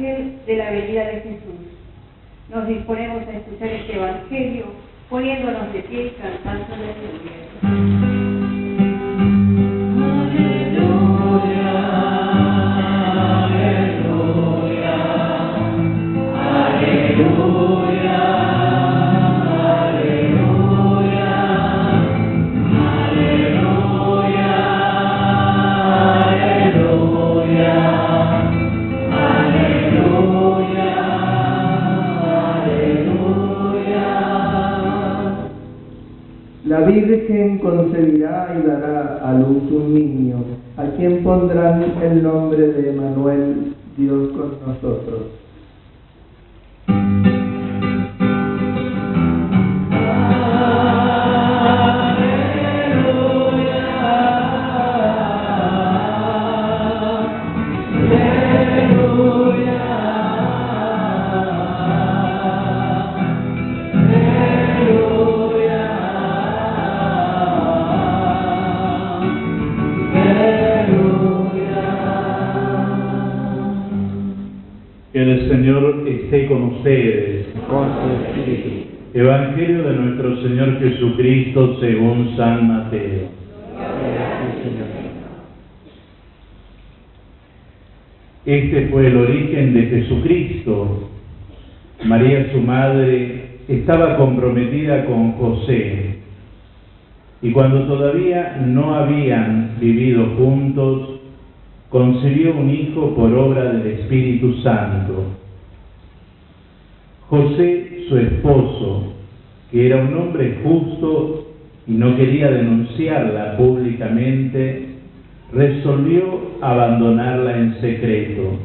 ángel de la venida de Jesús. Nos disponemos a escuchar este Evangelio, poniéndonos de pie y cantando la gloria. La Virgen concebirá y dará a luz un niño, a quien pondrán el nombre de Emmanuel, Dios con nosotros. Que el Señor esté con ustedes. Con su espíritu. Evangelio de nuestro Señor Jesucristo según San Mateo. Este fue el origen de Jesucristo. María, su madre, estaba comprometida con José, y cuando todavía no habían vivido juntos, concibió un hijo por obra del Espíritu Santo. José, su esposo, que era un hombre justo y no quería denunciarla públicamente, resolvió abandonarla en secreto.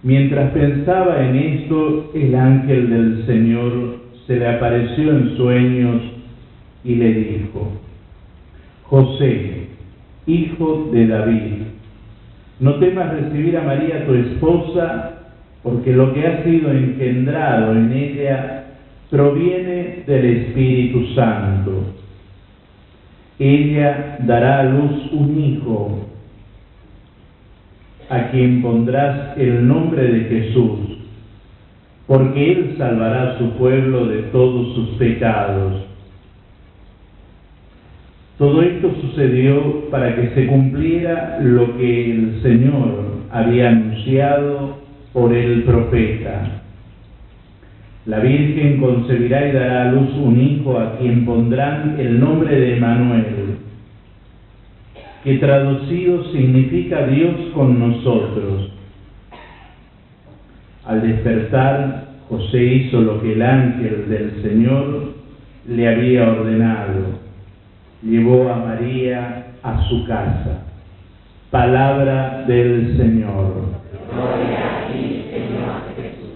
Mientras pensaba en esto, el ángel del Señor se le apareció en sueños y le dijo: José, hijo de David, no temas recibir a María tu esposa, porque lo que ha sido engendrado en ella proviene del Espíritu Santo. Ella dará a luz un hijo, a quien pondrás el nombre de Jesús, porque él salvará a su pueblo de todos sus pecados. Todo esto sucedió para que se cumpliera lo que el Señor había anunciado por el profeta. La Virgen concebirá y dará a luz un hijo, a quien pondrán el nombre de Emmanuel, que traducido significa Dios con nosotros. Al despertar, José hizo lo que el ángel del Señor le había ordenado. Llevó a María a su casa. Palabra del Señor. Gloria a ti, Señor Jesús.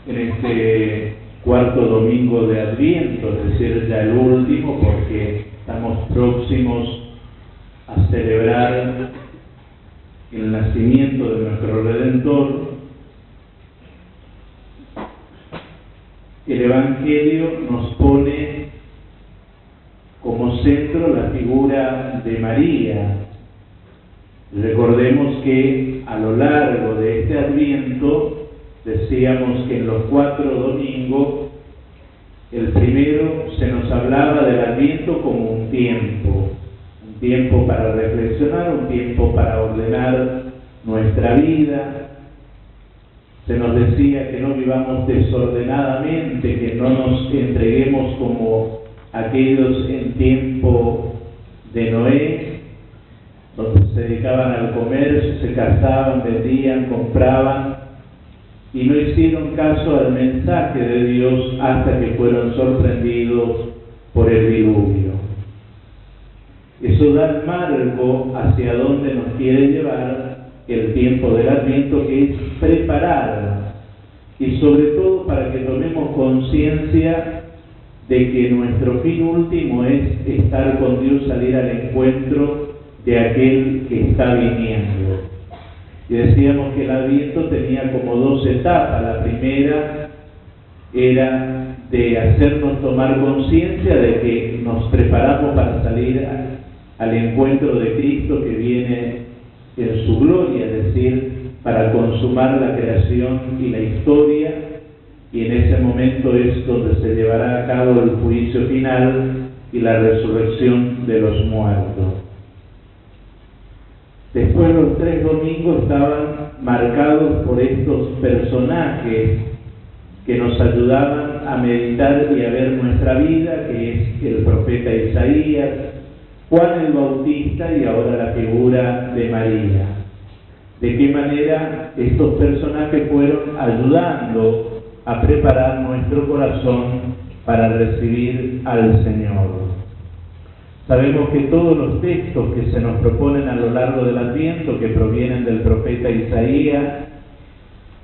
En este cuarto domingo de Adviento, es decir, ya el último, porque estamos próximos a celebrar el nacimiento de nuestro Redentor, el Evangelio nos pone como centro la figura de María. Recordemos que a lo largo de este Adviento, decíamos que en los 4 domingos, el primero se nos hablaba del Adviento como un tiempo para reflexionar, un tiempo para ordenar nuestra vida. Se nos decía que no vivamos desordenadamente, que no nos entreguemos como aquellos en tiempo de Noé, donde se dedicaban al comercio, se casaban, vendían, compraban, y no hicieron caso al mensaje de Dios hasta que fueron sorprendidos por el diluvio. Eso da el marco hacia donde nos quiere llevar el tiempo del Adviento, que es preparar, y sobre todo para que tomemos conciencia de que nuestro fin último es estar con Dios, salir al encuentro de aquel que está viniendo. Y decíamos que el Adviento tenía como 2 etapas. La primera era de hacernos tomar conciencia de que nos preparamos para salir al encuentro de Cristo que viene en su gloria, es decir, para consumar la creación y la historia, y en ese momento es donde se llevará a cabo el juicio final y la resurrección de los muertos. Después los 3 domingos estaban marcados por estos personajes que nos ayudaban a meditar y a ver nuestra vida, que es el profeta Isaías, Juan el Bautista y ahora la figura de María. De qué manera estos personajes fueron ayudando a preparar nuestro corazón para recibir al Señor. Sabemos que todos los textos que se nos proponen a lo largo del Adviento, que provienen del profeta Isaías,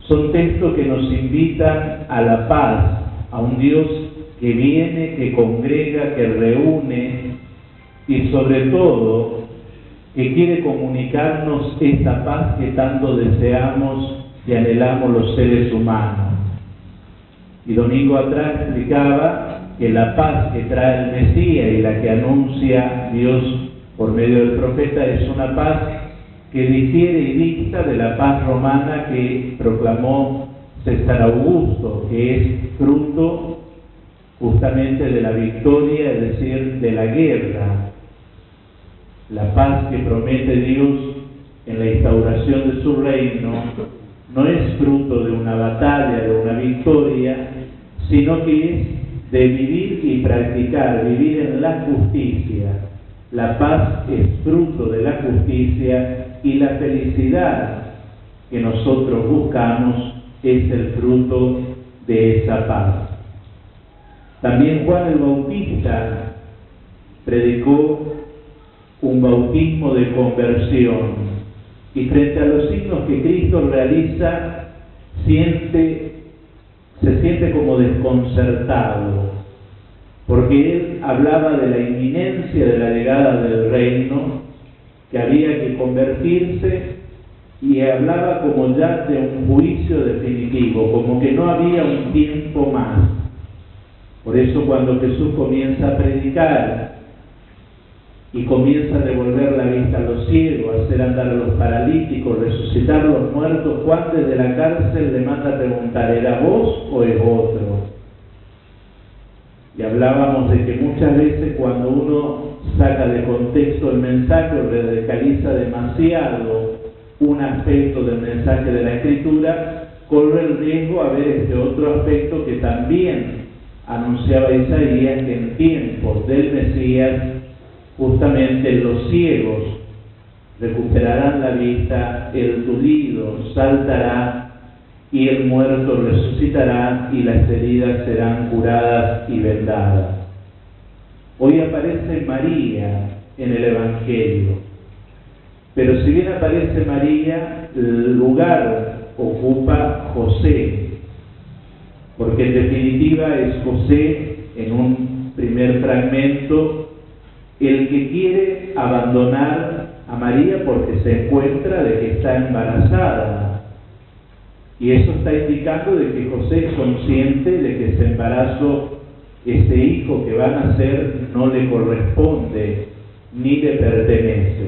son textos que nos invitan a la paz, a un Dios que viene, que congrega, que reúne y sobre todo que quiere comunicarnos esta paz que tanto deseamos y anhelamos los seres humanos. Y domingo atrás explicaba que la paz que trae el Mesías y la que anuncia Dios por medio del profeta es una paz que difiere y dicta de la paz romana que proclamó César Augusto, que es fruto justamente de la victoria, es decir, de la guerra. La paz que promete Dios en la instauración de su reino no es fruto de una batalla, de una victoria, sino que es de vivir y practicar, vivir en la justicia. La paz es fruto de la justicia y la felicidad que nosotros buscamos es el fruto de esa paz. También Juan el Bautista predicó un bautismo de conversión y frente a los signos que Cristo realiza se siente como desconcertado, porque él hablaba de la inminencia de la llegada del reino, que había que convertirse, y hablaba como ya de un juicio definitivo, como que no había un tiempo más. Por eso cuando Jesús comienza a predicar y comienza a devolver la vista a los ciegos, a hacer andar a los paralíticos, resucitar a los muertos, Juan desde la cárcel le manda a preguntar, ¿era vos o es otro? Y hablábamos de que muchas veces cuando uno saca de contexto el mensaje o radicaliza demasiado un aspecto del mensaje de la Escritura, corre el riesgo a ver este otro aspecto que también anunciaba Isaías, que en tiempos del Mesías justamente los ciegos recuperarán la vista, el tullido saltará y el muerto resucitará y las heridas serán curadas y vendadas. Hoy aparece María en el Evangelio, pero si bien aparece María, el lugar ocupa José, porque en definitiva es José, en un primer fragmento, el que quiere abandonar a María porque se encuentra de que está embarazada. Y eso está indicando de que José es consciente de que ese embarazo, ese hijo que va a nacer, no le corresponde ni le pertenece.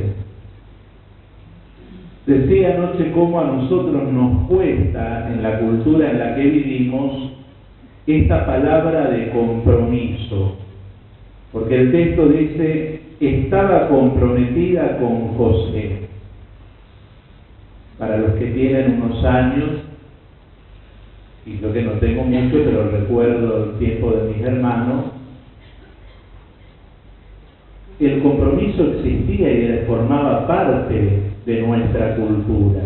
Decía anoche cómo a nosotros nos cuesta, en la cultura en la que vivimos, esta palabra de compromiso. Porque el texto dice, estaba comprometida con José. Para los que tienen unos años, y yo que no tengo mucho, pero recuerdo el tiempo de mis hermanos, el compromiso existía y formaba parte de nuestra cultura.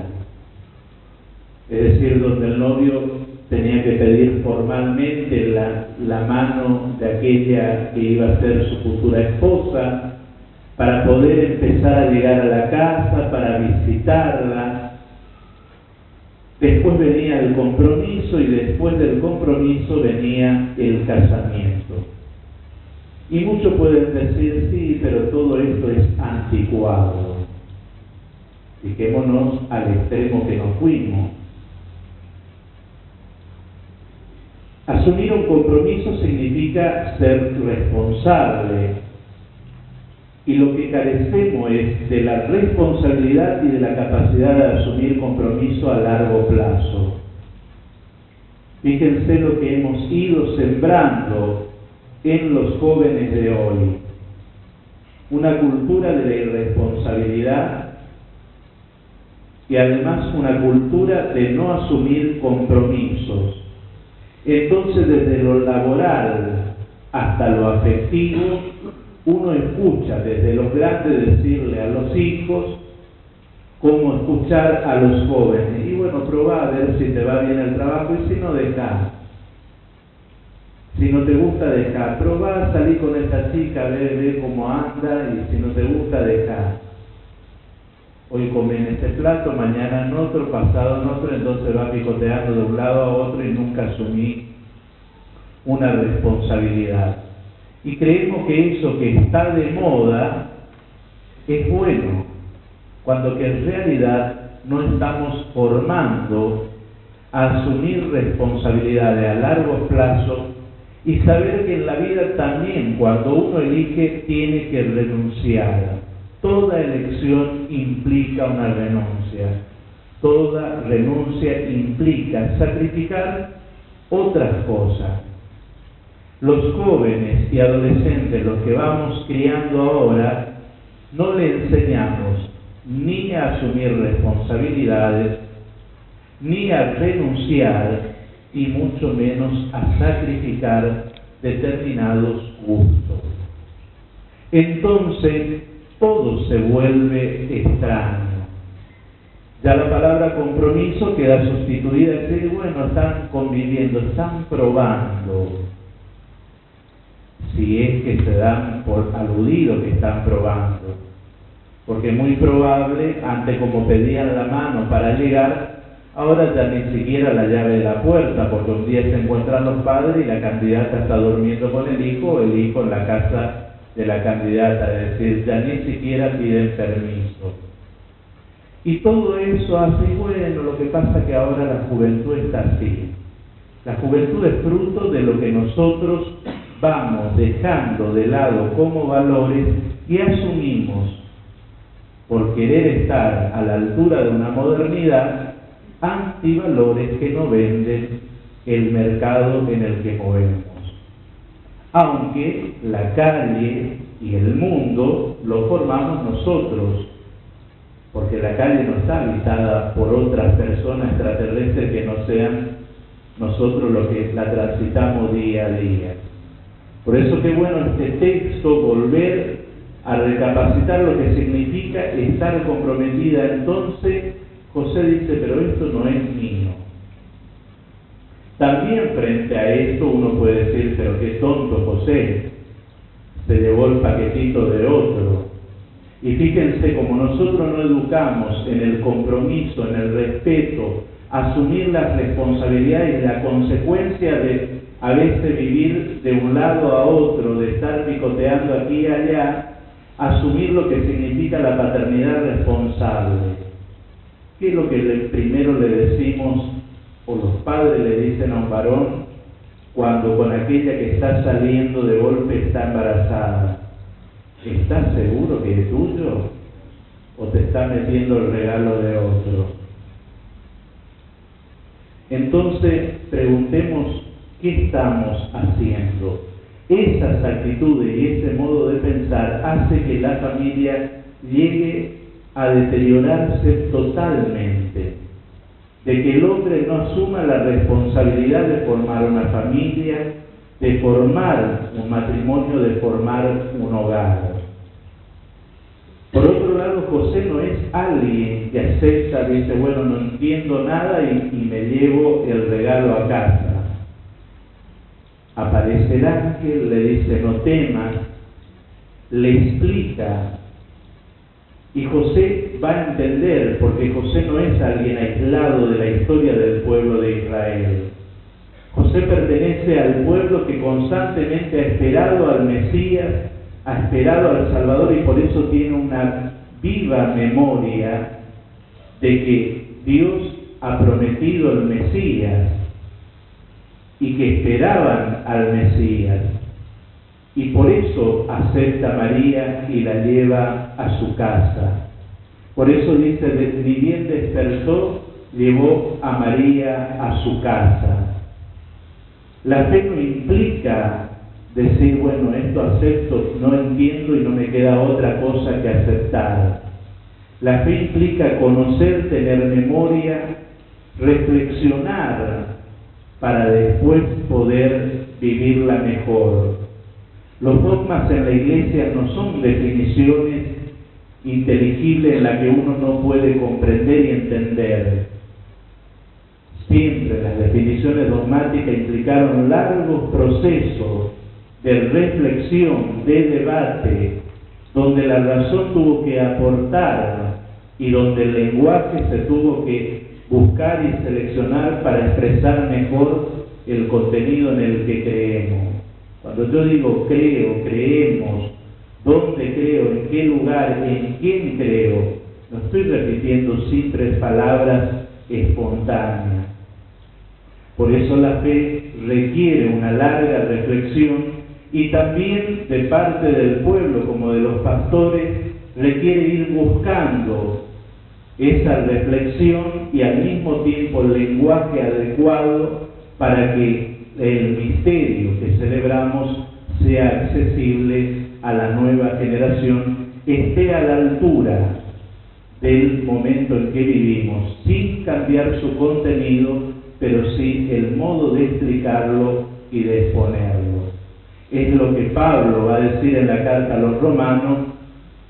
Es decir, donde el novio tenía que pedir formalmente la mano de aquella que iba a ser su futura esposa para poder empezar a llegar a la casa, para visitarla. Después venía el compromiso y después del compromiso venía el casamiento. Y muchos pueden decir, sí, pero todo esto es anticuado. Fijémonos al extremo que nos fuimos. Asumir un compromiso significa ser responsable. y lo que carecemos es de la responsabilidad y de la capacidad de asumir compromiso a largo plazo. Fíjense lo que hemos ido sembrando en los jóvenes de hoy. Una cultura de la irresponsabilidad y además una cultura de no asumir compromisos. Entonces, desde lo laboral hasta lo afectivo, uno escucha desde los grandes decirle a los hijos cómo escuchar a los jóvenes. Y bueno, probá a ver si te va bien el trabajo y si no, dejá. Si no te gusta, dejá. Probá a salir con esta chica, ve cómo anda, y si no te gusta, dejá. Hoy come en este plato, mañana en otro, pasado en otro, entonces va picoteando de un lado a otro y nunca asumí una responsabilidad. Y creemos que eso que está de moda es bueno, cuando que en realidad no estamos formando a asumir responsabilidades a largo plazo y saber que en la vida también, cuando uno elige, tiene que renunciar. Toda elección implica una renuncia. Toda renuncia implica sacrificar otras cosas. Los jóvenes y adolescentes, los que vamos criando ahora, no le enseñamos ni a asumir responsabilidades, ni a renunciar, y mucho menos a sacrificar determinados gustos. Entonces, todo se vuelve extraño. Ya la palabra compromiso queda sustituida, es decir, bueno, están conviviendo, están probando. Si es que se dan por aludido que están probando. Porque es muy probable, antes como pedían la mano para llegar, ahora ya ni siquiera la llave de la puerta, porque un día se encuentran los padres y la candidata está durmiendo con el hijo, o el hijo en la casa de la candidata, es decir, ya ni siquiera piden permiso. Y todo eso hace, bueno, lo que pasa es que ahora la juventud está así. La juventud es fruto de lo que nosotros vamos dejando de lado como valores y asumimos, por querer estar a la altura de una modernidad, antivalores que no venden el mercado en el que movemos. Aunque la calle y el mundo lo formamos nosotros, porque la calle no está habitada por otras personas extraterrestres que no sean nosotros los que la transitamos día a día. Por eso qué bueno este texto, volver a recapacitar lo que significa estar comprometida. Entonces José dice, pero esto no es mío. También frente a esto uno puede decir, pero qué tonto José, se llevó el paquetito de otro. Y fíjense, como nosotros no educamos en el compromiso, en el respeto, asumir las responsabilidades y la consecuencia de a veces vivir de un lado a otro, de estar picoteando aquí y allá, asumir lo que significa la paternidad responsable. ¿Qué es lo que primero le decimos, o los padres le dicen a un varón, cuando con aquella que está saliendo de golpe está embarazada? ¿Estás seguro que es tuyo? ¿O te está metiendo el regalo de otro? Entonces, preguntemos, ¿qué estamos haciendo? Esas actitudes y ese modo de pensar hace que la familia llegue a deteriorarse totalmente, de que el hombre no asuma la responsabilidad de formar una familia, de formar un matrimonio, de formar un hogar. Por otro lado, José no es alguien que acepta, dice, bueno, no entiendo nada y me llevo el regalo a casa. Aparece el ángel, le dice, no temas, le explica. Y José va a entender, porque José no es alguien aislado de la historia del pueblo de Israel. José pertenece al pueblo que constantemente ha esperado al Mesías, ha esperado al Salvador, y por eso tiene una viva memoria de que Dios ha prometido el Mesías y que esperaban al Mesías. y por eso acepta a María y la lleva a su casa. Por eso dice, ni bien despertó, llevó a María a su casa. La fe no implica decir, bueno, esto acepto, no entiendo y no me queda otra cosa que aceptar. La fe implica conocer, tener memoria, reflexionar para después poder vivirla mejor. Los dogmas en la Iglesia no son definiciones inteligibles en las que uno no puede comprender y entender. Siempre las definiciones dogmáticas implicaron largos procesos de reflexión, de debate, donde la razón tuvo que aportar y donde el lenguaje se tuvo que buscar y seleccionar para expresar mejor el contenido en el que creemos. Cuando yo digo creo, creemos, dónde creo, en qué lugar, en quién creo, no estoy repitiendo simples palabras espontáneas. Por eso la fe requiere una larga reflexión y también de parte del pueblo, como de los pastores, requiere ir buscando esa reflexión y al mismo tiempo el lenguaje adecuado para que el misterio que celebramos sea accesible a la nueva generación, esté a la altura del momento en que vivimos, sin cambiar su contenido, pero sí el modo de explicarlo y de exponerlo. Es lo que Pablo va a decir en la carta a los romanos: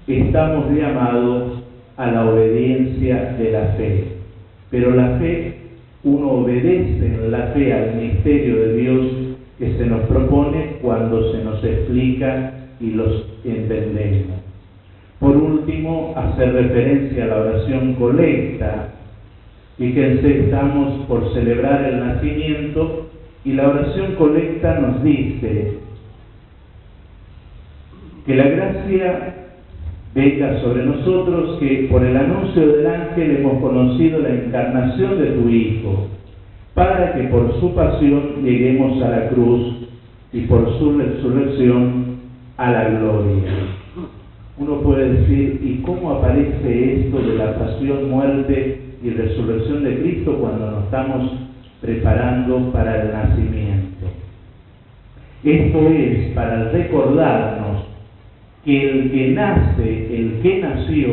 estamos llamados a la obediencia de la fe. Pero la fe, uno obedece en la fe al misterio de Dios que se nos propone cuando se nos explica y los entendemos. Por último, hacer referencia a la oración colecta. Fíjense, estamos por celebrar el nacimiento y la oración colecta nos dice que la gracia venga sobre nosotros, que por el anuncio del ángel hemos conocido la encarnación de tu Hijo, para que por su pasión lleguemos a la cruz y por su resurrección a la gloria. Uno puede decir, ¿y cómo aparece esto de la pasión, muerte y resurrección de Cristo cuando nos estamos preparando para el nacimiento? Esto es para recordarnos que el que nace, el que nació,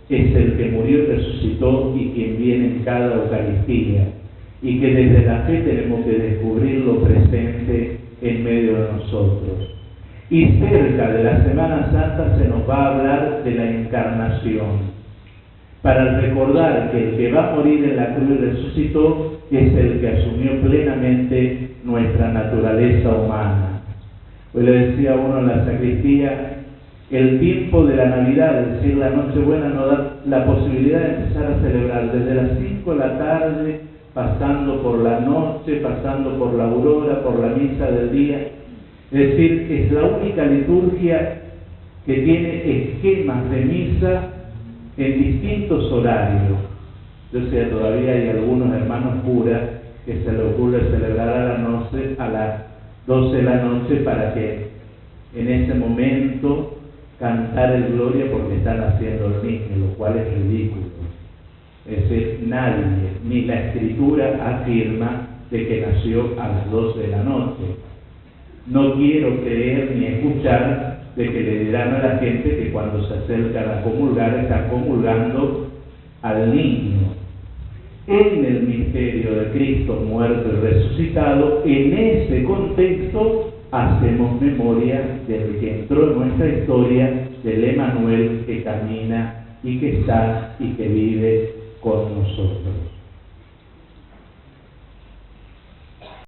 es el que murió y resucitó y quien viene en cada Eucaristía, y que desde la fe tenemos que descubrirlo presente en medio de nosotros. Y cerca de la Semana Santa se nos va a hablar de la encarnación, para recordar que el que va a morir en la cruz y resucitó es el que asumió plenamente nuestra naturaleza humana. Hoy le decía a uno en la sacristía, el tiempo de la Navidad, es decir, la Nochebuena, nos da la posibilidad de empezar a celebrar desde las 5 de la tarde, pasando por la noche, pasando por la aurora, por la misa del día. Es decir, es la única liturgia que tiene esquemas de misa en distintos horarios. Yo sé, todavía hay algunos hermanos curas que se les ocurre celebrar a las 12 de la noche para que en ese momento cantar el Gloria porque están haciendo el niño, lo cual es ridículo. Es decir, nadie, ni la Escritura afirma de que nació a las 12 de la noche. No quiero creer ni escuchar de que le dirán a la gente que cuando se acercan a comulgar están comulgando al niño. En el misterio de Cristo muerto y resucitado, en ese contexto hacemos memoria del que entró en nuestra historia, del Emmanuel que camina y que está y que vive con nosotros.